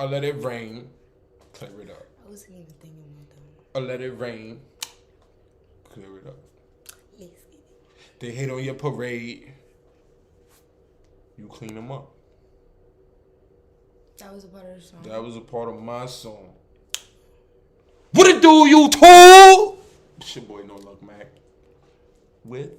I let it rain. Clear it up. I wasn't even thinking about that. I let it rain. Clear it up. Yes. They hate on your parade. You clean them up. That was a part of the song. That was a part of my song. What it do, you tool? It's your boy noluckmac. With?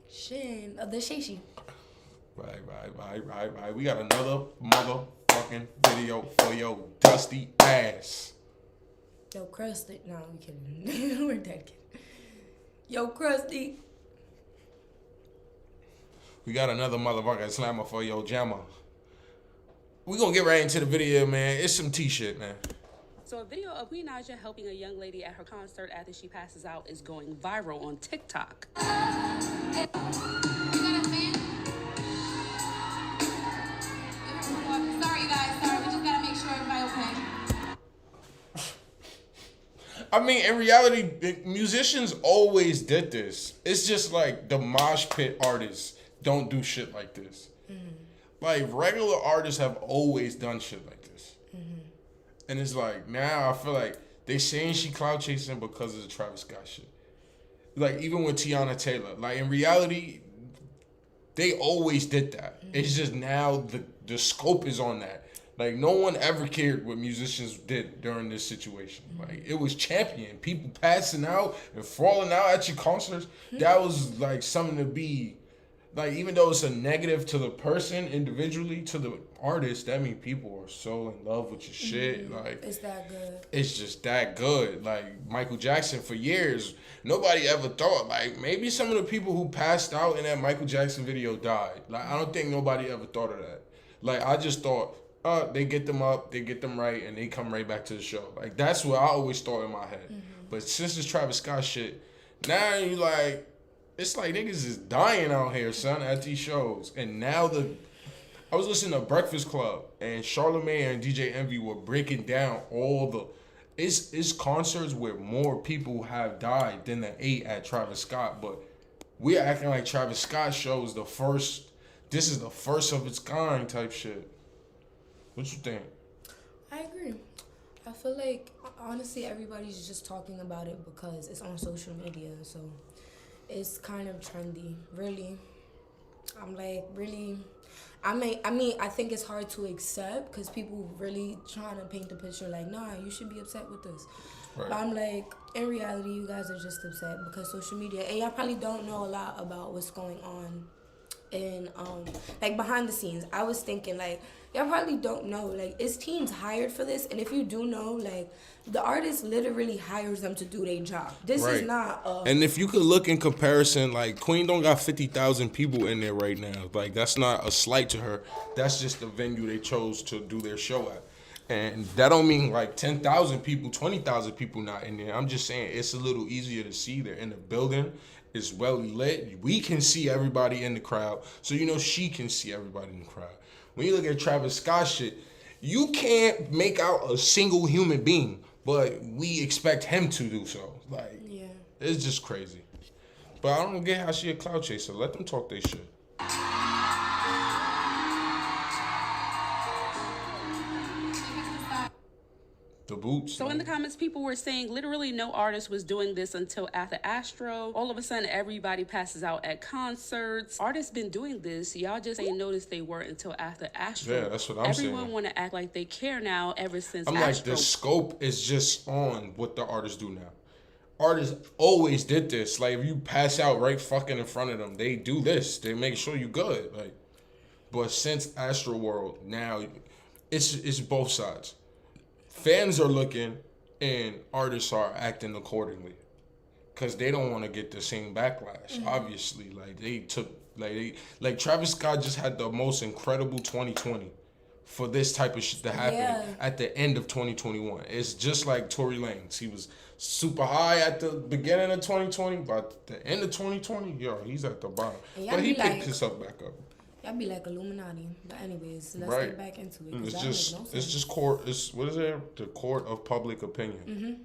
Shin of the Shishi. Right. We got another motherfucking video for your dusty ass. Yo, Krusty. No, I'm kidding. We're dead kidding. Yo, Krusty. We got another motherfucking slammer for your jammer. We gonna get right into the video, man. It's some T-shit, man. So a video of Queen Naija helping a young lady at her concert after she passes out is going viral on TikTok. You got a fan? Sorry, guys. Sorry, we just gotta make sure everybody okay. I mean, in reality, musicians always did this. It's just like the mosh pit artists don't do shit like this. Like, regular artists have always done shit like this. And it's like, now I feel like they saying she clout chasing because of the Travis Scott shit. Like, even with Tiana Taylor. Like, in reality, they always did that. It's just now the scope is on that. Like, no one ever cared what musicians did during this situation. Like, it was champion. People passing out and falling out at your concerts. That was, like, something to be... Like, even though it's a negative to the person individually, to the artist, that means people are so in love with your shit. Like, It's that good. it's just that good. Like, Michael Jackson, for years, nobody ever thought, like, maybe some of the people who passed out in that Michael Jackson video died. Like, I don't think nobody ever thought of that. Like, I just thought, they get them up, they get them right, and they come right back to the show. Like, that's what I always thought in my head. But since this Travis Scott shit, now you like... It's like niggas is dying out here, son, at these shows. And now I was listening to Breakfast Club, and Charlamagne and DJ Envy were breaking down all the... It's concerts where more people have died than the 8 at Travis Scott, but we're acting like Travis Scott show is the first... This is the first of its kind type shit. What you think? I agree. I feel like, honestly, everybody's just talking about it because it's on social media, so... It's kind of trendy, really. I'm like, really. I mean, I think it's hard to accept because people really trying to paint the picture like, nah, you should be upset with this. Right. But I'm like, in reality, you guys are just upset because social media, and y'all probably don't know a lot about what's going on in, like, behind the scenes. I was thinking, like, y'all probably don't know, like, is teams hired for this? And if you do know, like, the artist literally hires them to do their job. This is not and if you could look in comparison, like, Queen don't got 50,000 people in there right now. Like, that's not a slight to her. That's just the venue they chose to do their show at. And that don't mean, like, 10,000 people, 20,000 people not in there. I'm just saying it's a little easier to see. They're in the building. It's well lit. We can see everybody in the crowd. So, you know, she can see everybody in the crowd. When you look at Travis Scott shit, you can't make out a single human being, but we expect him to do so. Like, yeah. It's just crazy. But I don't get how she a clout chaser. Let them talk their shit. The boots. So in the comments, people were saying literally no artist was doing this until after Astro. All of a sudden, everybody passes out at concerts. Artists been doing this. Y'all just ain't noticed they weren't until after Astro. Yeah, that's what I'm saying. Everyone want to act like they care now ever since I'm Astro. like, the scope is just on what the artists do now. Artists always did this. Like, if you pass out right fucking in front of them, they do this. They make sure you good. Like, but since Astro World, now it's both sides. Fans are looking and artists are acting accordingly because they don't want to get the same backlash. Obviously, like they took, like Travis Scott just had the most incredible 2020 for this type of shit to happen at the end of 2021. It's just like Tory Lanez. He was super high at the beginning of 2020, but at the end of 2020, yo, he's at the bottom. But he picked himself back up. Y'all be like Illuminati. But anyways, let's get back into it. It's just court. It's what is it? The court of public opinion.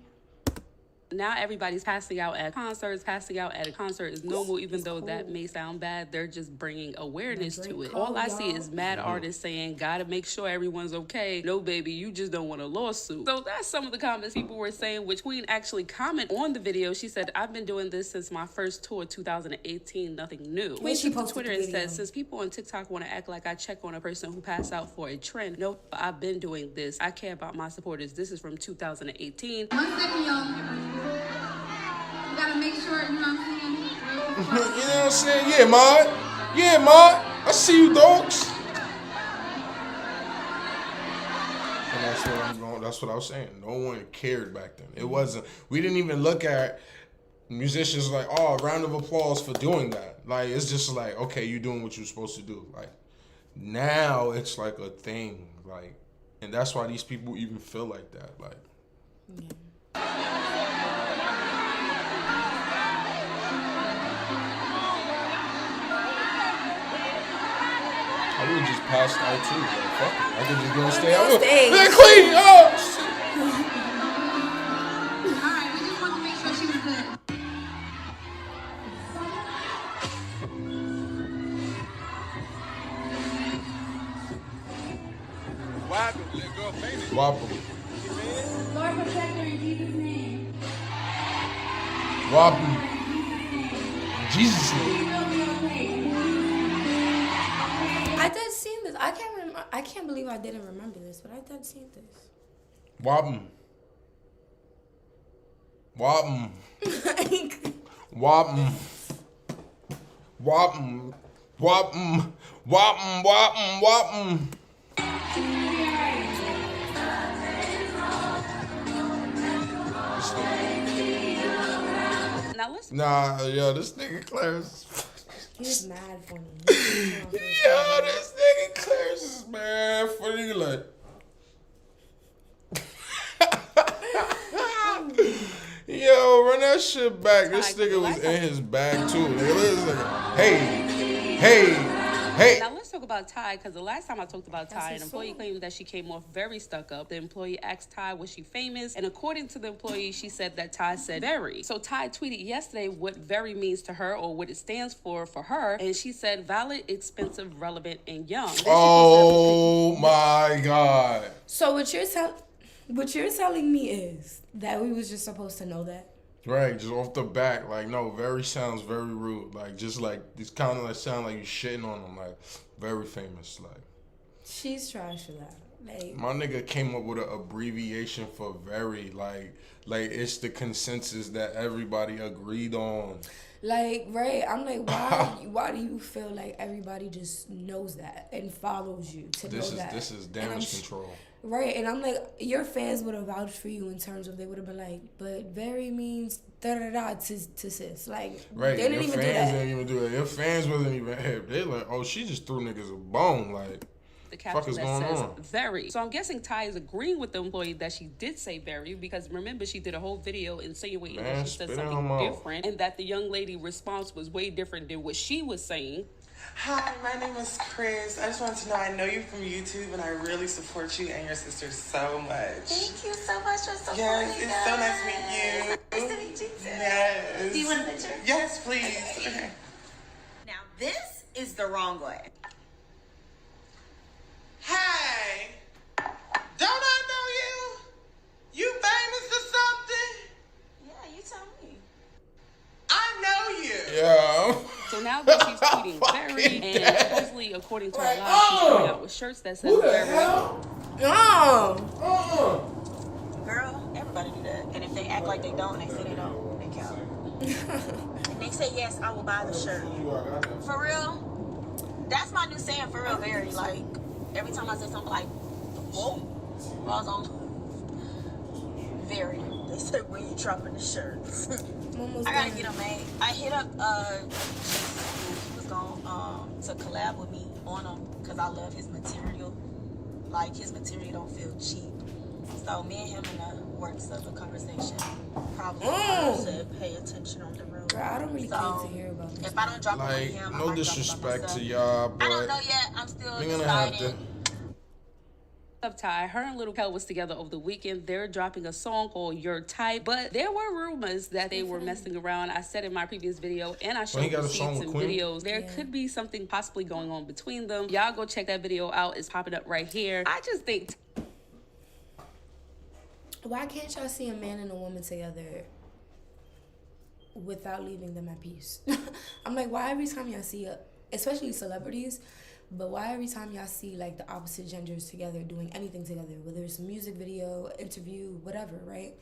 Now everybody's passing out at concerts. Passing out at a concert is normal, even though that may sound bad. They're just bringing awareness to it. All I see is mad artists saying, gotta make sure everyone's okay. No, baby, you just don't want a lawsuit. So that's some of the comments people were saying, which Queen actually commented on the video. She said, I've been doing this since my first tour, 2018, nothing new. Queen took to Twitter and said, since people on TikTok want to act like I check on a person who passed out for a trend, nope, I've been doing this. I care about my supporters. This is from 2018. 1 second, y'all. You gotta make sure, you know what I'm saying? You know what I'm saying? Yeah, Maud. Yeah, Maud. I see you, dogs. And that's what I was saying. No one cared back then. It wasn't. We didn't even look at musicians like, oh, a round of applause for doing that. Like, it's just like, okay, you're doing what you're supposed to do. Like, now it's like a thing. Like, and that's why these people even feel like that. Like, Yeah. I would have just passed out too. Like, fuck it. I could just go and stay out. Stay. Man, Queen! Oh, shit. Alright, we just want to make sure she was good. Wobble. Lord protect her in Jesus' name. Wobble. Jesus' name. I did seen this. I can't believe I didn't remember this, but I did see this. Wobble. Wobble. Wobble. Wobble. Wobble. Wobble. Wobble. Wobble. Now let's Yo, this nigga Clarence. He's mad funny. Yo, this nigga Clarence is mad funny. Like, yo, run that shit back. This nigga was in his bag too. Nigga, hey. Now let's talk about Ty, because the last time I talked about Ty, an employee claimed that she came off very stuck up. The employee asked Ty, was she famous? And according to the employee, she said that Ty said very. So Ty tweeted yesterday what very means to her, or what it stands for her. And she said valid, expensive, relevant, and young. Oh my God. So what you're telling me is that we was just supposed to know that? Right, just off the back, like, no, very sounds very rude. Like, just like, it's kind of like sound like you shitting on them, like, very famous, like. She's trash for that. Like, my nigga came up with an abbreviation for very, like it's the consensus that everybody agreed on. Like, right, I'm like, why do you feel like everybody just knows that and follows you to know that? This is damage control. Right, and I'm like, your fans would have vouched for you in terms of, they would have been like, but very means da-da-da to sis. Like, right, they didn't even do that. Didn't even do that. Your fans wasn't even hip. They like, oh, she just threw niggas a bone. Like, the caption that says very. So I'm guessing Ty is agreeing with the employee that she did say very, because remember, she did a whole video insinuating that she said something different, and that the young lady response was way different than what she was saying. Hi, my name is Chris. I just wanted to know, I know you from YouTube, and I really support you and your sister so much. Thank you so much for supporting Yes, it's so nice to meet you. Nice to meet you too. Yes. Do you want a picture? Yes, please. Okay. Now this is the wrong way. Hey, don't I know you? You famous or something? Yeah, you tell me. I know you. Yeah. So now that she's tweeting very, and supposedly, according to her live, she's coming out with shirts that says very. Girl, everybody do that. And if they act like they don't, and they say they don't, they count. And they say, yes, I will buy the shirt. For real? That's my new saying, for real, very. Like, every time I say something like, whoa, I was on very. They say, when you dropping the shirt? I gotta get them made. I hit up, he was going to collab with me on them, because I love his material. Like, his material don't feel cheap. So me and him in the works of a conversation probably should pay attention on the road. Girl, I don't really care to hear about this. If I don't drop it Like, with him, I no might disrespect drop it to y'all, but I don't know yet. I'm still we're gonna have to. deciding. of Ty, her and Little Kel was together over the weekend. They're dropping a song called Your Type, but there were rumors that they were messing around. I said in my previous video, and I showed receipts and videos, there could be something possibly going on between them. Y'all go check that video out. It's popping up right here. I just think, why can't y'all see a man and a woman together without leaving them at peace? I'm like, why every time y'all see, especially celebrities, but why every time y'all see like the opposite genders together doing anything together, whether it's a music video, interview, whatever, right?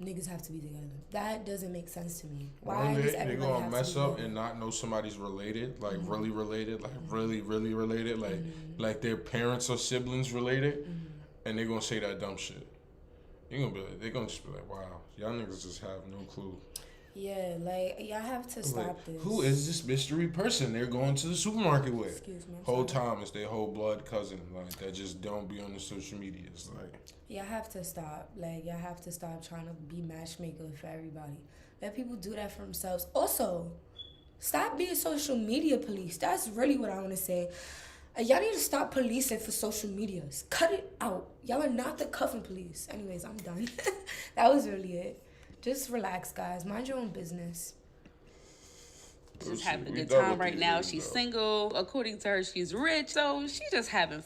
Niggas have to be together. That doesn't make sense to me. Why does everybody they gonna have mess to be up together? and not know somebody's related, like really related, like really related, like their parents or siblings related, and they gonna say that dumb shit. You gonna be like, they gonna just be like, wow, y'all niggas just have no clue. Yeah, like, y'all have to stop this. Who is this mystery person they're going to the supermarket with? Excuse me. Whole time it's their whole blood cousin, like, that just don't be on the social medias, like. Y'all have to stop. Like, y'all have to stop trying to be matchmaker for everybody. Let people do that for themselves. Also, stop being social media police. That's really what I want to say. Y'all need to stop policing for social medias. Cut it out. Y'all are not the cuffing police. Anyways, I'm done. That was really it. Just relax, guys. Mind your own business. she's having a good time right now. She's single. According to her, she's rich. So she's just having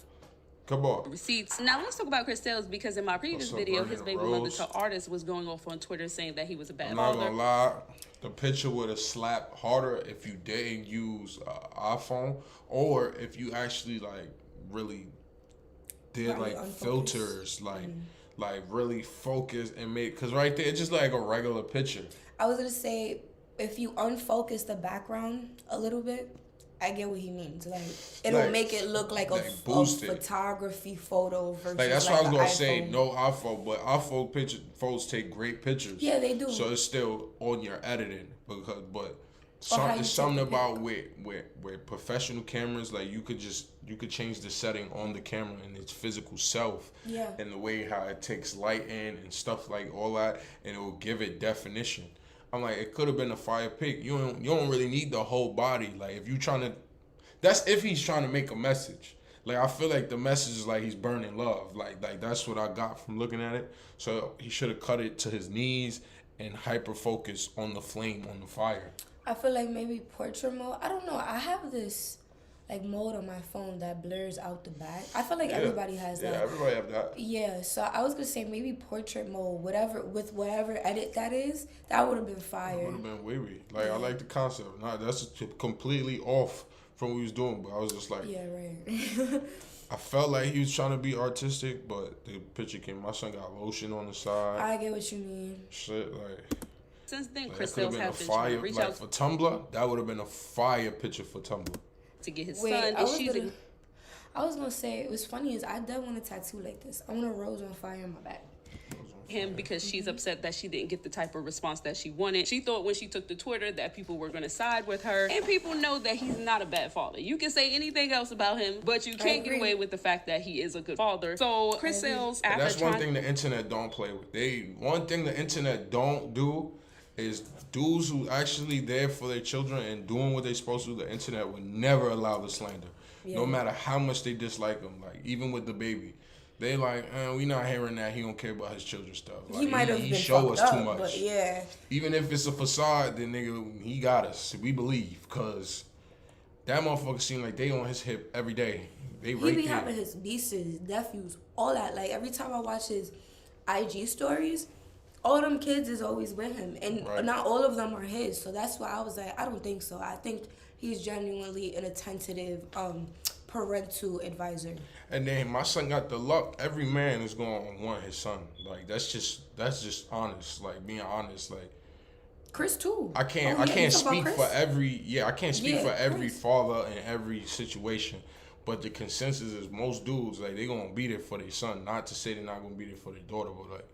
Come on. receipts. Now let's talk about Chris Sales, because in my previous video, his baby mother to artist was going off on Twitter saying that he was a bad father. I'm not gonna lie, the picture would have slapped harder if you didn't use an iPhone, or if you actually like really did Probably like unfocused. filters, like really focus and make, because right there it's just like a regular picture. I was going to say, if you unfocus the background a little bit, I get what he means. Like, it'll Like, make it look like a boost it. photography photo versus Like, that's like what I was an gonna iPhone. say. No iPhone, but iPhone photos take great pictures. Yeah, they do. So it's still on your editing, how you it's something take the about with professional cameras. Like, you could change the setting on the camera and its physical self. Yeah. And the way how it takes light in and stuff like all that, and it will give it definition. I'm like, it could have been a fire pic. You don't really need the whole body. Like, if you trying to, that's if he's trying to make a message. Like, I feel like the message is like he's burning love. Like that's what I got from looking at it. So he should have cut it to his knees and hyper focus on the flame, on the fire. I feel like maybe portrait mode. I don't know. I have this like mode on my phone that blurs out the back. I feel like everybody has that. Yeah, everybody have that. Yeah, so I was gonna say maybe portrait mode, whatever edit that is, that would have been fire. Would have been wavy. Like, I like the concept. Nah, that's completely off from what he was doing, but I was just like, Yeah, right. I felt like he was trying to be artistic, but the picture came. My son got lotion on the side. I get what you mean. Shit, like. Since then, Like, Chris that could have Sales been a has been trying fire, to reach like, out for Tumblr. That would have been a fire picture for Tumblr. to get his Wait, son. I was gonna say, it was funny is I don't want a tattoo like this. I want a rose on fire on my back. him because she's upset that she didn't get the type of response that she wanted. She thought when she took to Twitter that people were going to side with her, and people know that he's not a bad father. You can say anything else about him, but you can't get away with the fact that he is a good father. So Chris Sales, after that's one thing the internet don't play with. One thing the internet don't do is dudes who actually there for their children and doing what they're supposed to do. The internet would never allow the slander, no matter how much they dislike them. Like, even with the baby, they like, we not hearing that he don't care about his children's stuff. Like, He might have been show us fucked too up, much. but yeah. Even if it's a facade, then nigga, he got us. We believe, cause that motherfucker seem like they on his hip every day. They He right be there. having his nieces, his nephews, all that. Like, every time I watch his IG stories, all them kids is always with him. And not all of them are his. So that's why I was like, I don't think so. I think he's genuinely an attentive parental advisor. And then my son got the luck. Every man is gonna want his son. Like, that's just honest. Like, being honest. Like, Chris too. I can't speak for every father in every situation. But the consensus is most dudes, like, they gonna be there for their son. Not to say they're not gonna be there for their daughter, but like,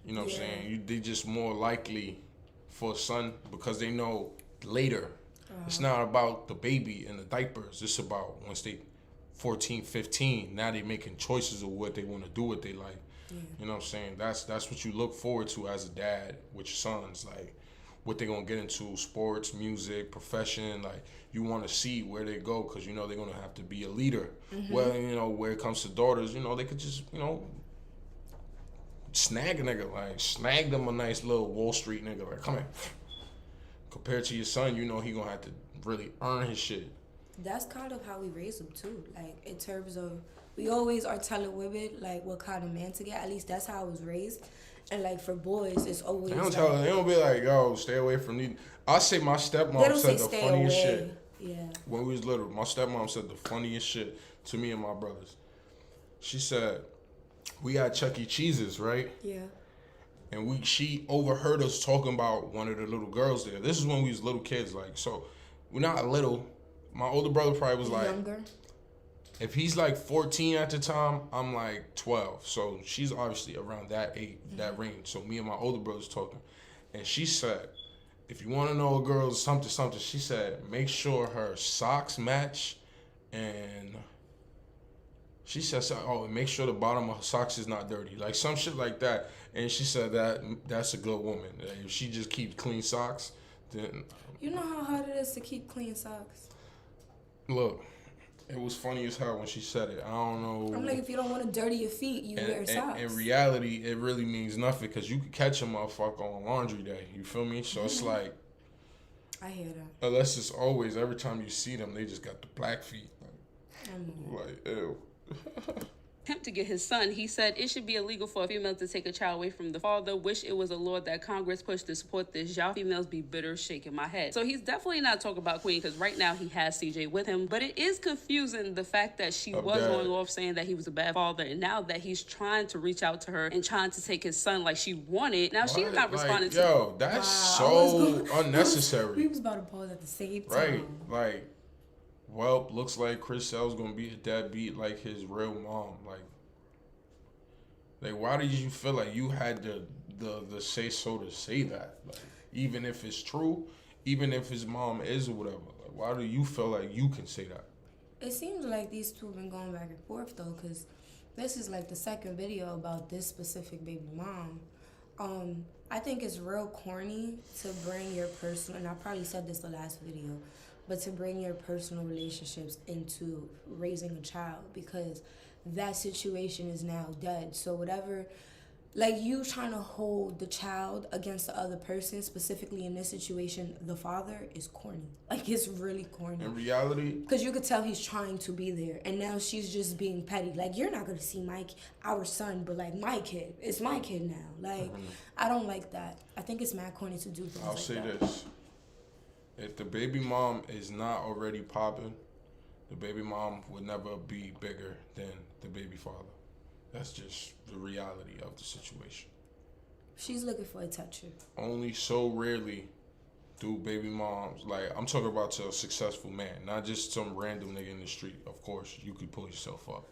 you know what I'm saying? They just more likely for a son because they know later. It's not about the baby and the diapers. It's about once they 14, 15, now they making choices of what they want to do with their life. You know what I'm saying? That's what you look forward to as a dad with your sons. Like, what they're gonna get into, sports, music, profession. Like, you want to see where they go because you know they're gonna have to be a leader. Well, you know, where it comes to daughters, you know, they could just, you know, snag a nigga, like snag them a nice little Wall Street nigga, like, come here. Compared to your son, you know he gonna have to really earn his shit. That's kind of how we raise them too. Like, in terms of, we always are telling women like what kind of man to get. At least that's how I was raised. And like for boys, it's always They don't like, tell them, they don't be like, yo, stay away from these. I say my they stepmom don't said say the stay funniest away. shit. Yeah. When we was little, my stepmom said the funniest shit to me and my brothers. She said, we had Chuck E. Cheese's, right? Yeah. And she overheard us talking about one of the little girls there. This is when we was little kids, like, so we're not little. My older brother probably was like, Younger. if he's like 14 at the time, I'm like 12. So she's obviously around that age, that range. So me and my older brother's talking. And she said, if you want to know a girl's something, something, she said, make sure her socks match. And she said, oh, and make sure the bottom of her socks is not dirty. Like some shit like that. And she said that's a good woman. If she just keeps clean socks, then... You know how hard it is to keep clean socks? Look, it was funny as hell when she said it. I don't know. I'm like, if you don't want to dirty your feet, you wear socks. In reality, it really means nothing because you could catch a motherfucker on laundry day. You feel me? So it's like, I hear that. unless it's always, every time you see them, they just got the black feet. Like ew. Him to get his son, he said it should be illegal for a female to take a child away from the father. Wish it was a law that Congress pushed to support this. Y'all females be bitter, shaking my head. So he's definitely not talking about Queen because right now he has CJ with him. But it is confusing the fact that she was going off saying that he was a bad father, and now that he's trying to reach out to her and trying to take his son like she wanted, now she's not responding to. Yo, that's so unnecessary. We was about to pause at the same time. Right, like. Well, looks like Chris Sale's gonna be a deadbeat like his real mom. Like, why did you feel like you had the say so to say that? Like, even if it's true, even if his mom is or whatever. Like, why do you feel like you can say that? It seems like these two have been going back and forth though, because this is like the second video about this specific baby mom. I think it's real corny to bring your personal, and I probably said this the last video, but to bring your personal relationships into raising a child, because that situation is now dead. So whatever, like, you trying to hold the child against the other person, specifically in this situation, the father, is corny. Like, it's really corny. In reality, because you could tell he's trying to be there, and now she's just being petty. Like, you're not gonna see our son, but like my kid, it's my kid now. Like, I don't like that. I think it's mad corny to do things I'll like say that. this. If the baby mom is not already popping, the baby mom would never be bigger than the baby father. That's just the reality of the situation. She's looking for attention. Only so rarely do baby moms, like, I'm talking about to a successful man, not just some random nigga in the street. Of course, you could pull yourself up.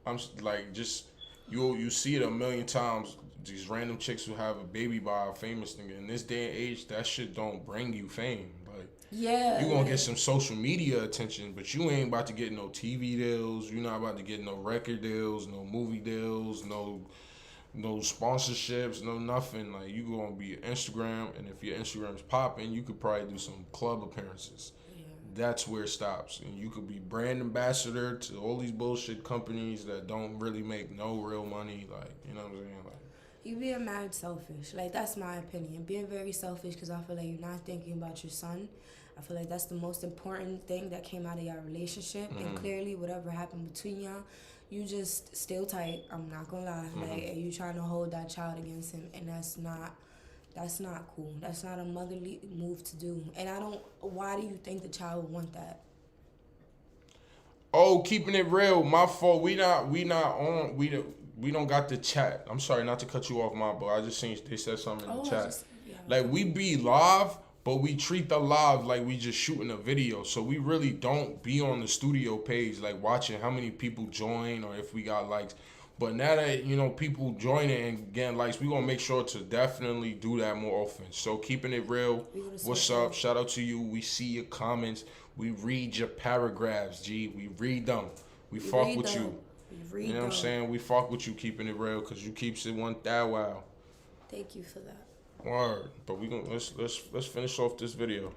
I'm like, just, you see it a million times, these random chicks who have a baby by a famous nigga. In this day and age, that shit don't bring you fame. Yeah, you gonna get some social media attention, but you ain't about to get no TV deals. You're not about to get no record deals, no movie deals, no sponsorships, no nothing. Like, you gonna be Instagram, and if your Instagram's popping, you could probably do some club appearances. Yeah. That's where it stops. And you could be brand ambassador to all these bullshit companies that don't really make no real money. Like, you know what I'm saying? Like, you being mad selfish. Like, that's my opinion. Being very selfish, because I feel like you're not thinking about your son. I feel like that's the most important thing that came out of your relationship. And clearly, whatever happened between y'all, you just still tight. I'm not gonna lie. Like, and you trying to hold that child against him, and that's not cool. That's not a motherly move to do. And why do you think the child would want that? Oh, keeping it real, my fault. We don't got the chat. I'm sorry not to cut you off, but I just seen they said something in the chat. Like, we be live, but we treat the live like we just shooting a video. So we really don't be on the studio page, like, watching how many people join or if we got likes. But now that, you know, people joining and getting likes, we gonna make sure to definitely do that more often. So keeping it real, what's up? Shout out to you. We see your comments. We read your paragraphs, G. We read them. We fuck with you. You know what I'm saying? We fuck with you, keeping it real, because you keeps it 1,000. Thank you for that. Word. But we gonna let's finish off this video.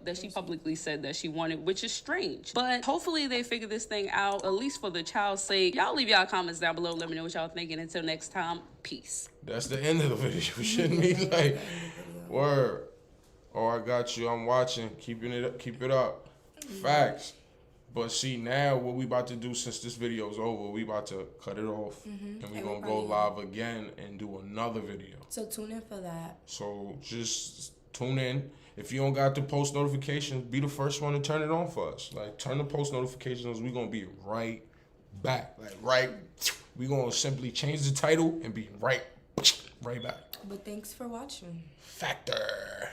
That she publicly said that she wanted, which is strange. But hopefully they figure this thing out, at least for the child's sake. Y'all leave y'all comments down below. Let me know what y'all thinking. Until next time, peace. That's the end of the video. You shouldn't be like, word. Oh, I got you. I'm watching. Keep it up. Facts. But see, now what we about to do since this video is over, we about to cut it off. And we gonna go live again and do another video. So tune in for that. So just tune in. If you don't got the post notifications, be the first one to turn it on for us. Like, turn the post notifications. We gonna be right back. We gonna simply change the title and be right back. But thanks for watching. Factor.